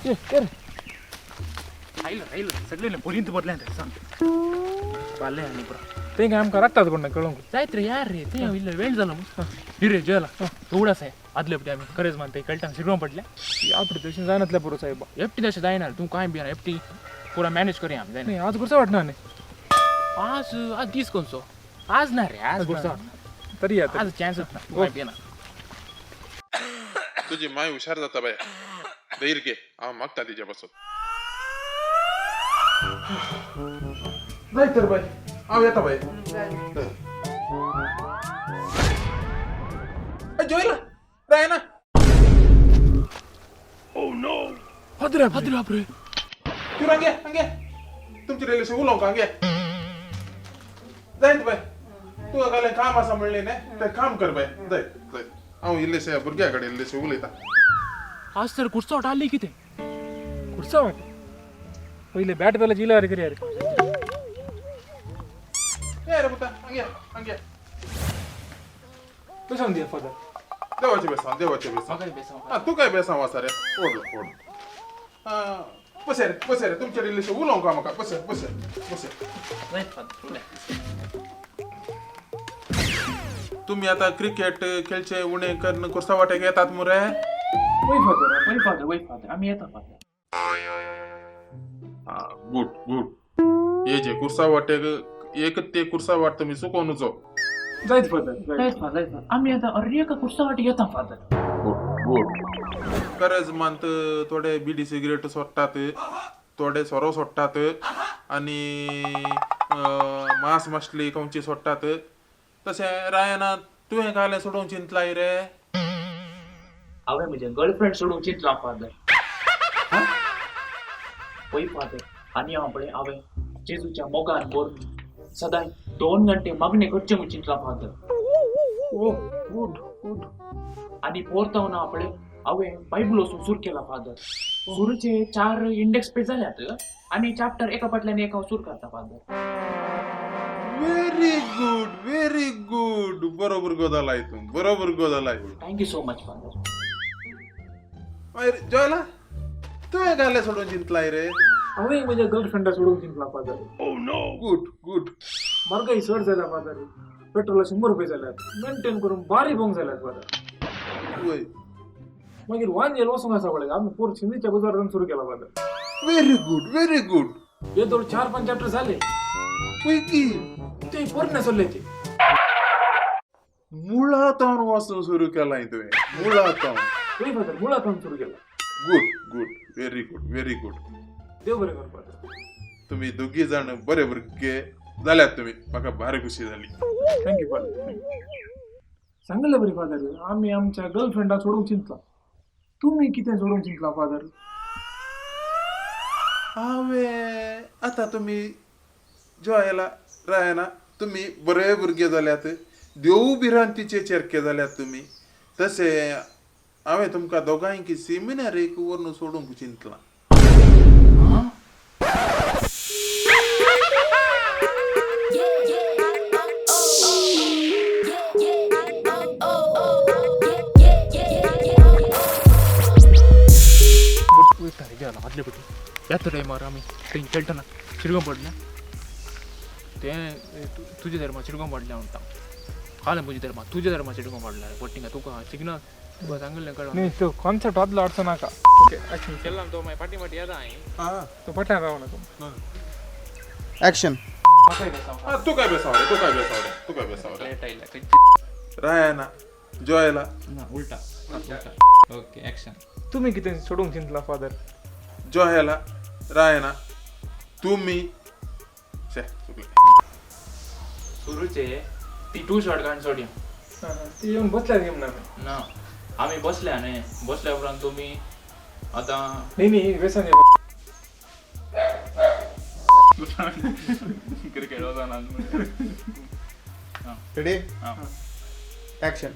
राहिलं सगळे पोलीन बदल्या सांग पाले आणि ते काय आमका राखतात कोण कळून जायत रे यार रे ते वेळ झाला मग हिरे जेला एवढाच आहे आदले पटे आम्ही खरेच म्हणते कळटांग शिकवून पडल्या आपल्या दिवशी जाणतल्या पुरं साहेब एफटी तसे जायणार तू काय बिना एफटी पुरा मॅनेज करूया आम्ही जाईन आज कसं वाटणार नाही आज दिस कोणसो आज ना रे आज कसं तरी आज चान्सच ना तुझी माय हुशार जाता बाय धैर्य घे मागता तिच्यापासून नाही तर बाई येता बाई जोयला राय ना हदरे बापरे तू रांगे तुमची रिलेशन उलव का गे जायत बाय तू काय काम असं म्हणले नाही तर काम कर बाय जाय इल्लेसे भुरग्याकडे इल्लेसे उलयता आज तर कुर्सा आली किती कुर्सा वाट पहिले बॅट त्याला जिला अरे करी अरे रे बुता अंगे तू सांग दे फादर देवाचे बेसा तू काय बेसा वासा रे ओढ बसे रे तुमच्या रिलेशन उलव का मका बसे तुम्ही आता क्रिकेट खेळचे उणे करणं कुर्सा वाटे घेतात मुरे वै फादर आम्ही येतो गुड ये जे कुर्सा वाटे एक ते कुर्सा वाट तुम्ही चुकवूनचो जायत फादर आम्ही आता अरे का कुर्सा वाटे येतो फादर गुड खरंच मानत थोडे बिडी सिगरेट सोडतात थोडे सोरो सोडतात आणि मांस मछली कौंची सोडतात तसे रायना तू हे काय सोडून चिंतलाय रे अवे म्हणजे गर्लफ्रेंड सोडून चिंतला फादर वय फादर आणि आपण अवे जेजूच्या मोगान बोर सदाय 2 घंटे मगने करचे मु चिंतला फादर ओ गुड आणि पोरतावना आपण अवे बायबल सुरू केला फादर सुरूचे 4 इंडेक्स पेज झाल्यात आणि चॅप्टर एका पटल्याने एका सुरू करता फादर व्हेरी गुड बरोबर गोदालाय थँक्यू सो मच फादर जॉयला तू हे गाले सोडून जिंकलाय रे अवे म्हणजे गर्लफ्रेंड सोडून जिंकला फादर गुड मार्गाई सर झाला फादर पेट्रोलला 100 रुपये झाल्यात मेंटेन करून बारी बोंग झाल्यात फादर वय मागीर वांजेल वसून असा पडला आम्ही पोर सिंधीच्या बाजारातून सुरू केला फादर व्हेरी गुड हे दोन 4-5 चॅप्टर झाले पैकी ते पूर्ण सोडल्याचे मुळातून वाचून सुरू केलाय तुम्ही मुळातून वय फादर मुळातून सुरू केला गुड व्हेरी गुड देव बरे कर फादर तुम्ही दोघी जण बरोबर झाल्यात तुम्ही माका भारी खुशी झाली थँक्यू फादर चांगलं बरे फादर आम्ही आमच्या गर्लफ्रेंडा सोडून चिंतला तुम्ही किती सोडून चिंतला फादर आवे आता तुम्ही जॉयला रायना तुम्ही बरे भुरगे झाल्यात देऊ भिरांतीचे चेरके झाल्यात तुम्ही तसे आम्ही तुमका दोघांकी सेमिनार एक वरून सोडून चिंतला आदले पटी याच टायमार आम्ही ट्रेन खेळताना चिरगम पडल्या ते तुझे धर्मा चिरगम पडल्या म्हणता काल मुझे धर्मा तुझे धर्मा चिरगम पडला पट्टिंगा तुका सिग्नल तुका सांगले कळलं नाही तो कॉन्सेप्ट आदला अडचण नका ओके ऍक्शन केला तो माझ्या पाठी याद आहे तो पट्या राव नको ऍक्शन तू काय बेसाव रे रायना जॉयला उलटा ओके ऍक्शन तुम्ही किती सोडून चिंतला फादर जॉयला रायना तुम्ही सुरूचे ती 2 शॉट काढून सोडया ती येऊन बसल्या गेम ना आम्ही बसल्या उपरांत तुम्ही आता नाही व्यसन क्रिकेट होता ना रेडी ऍक्शन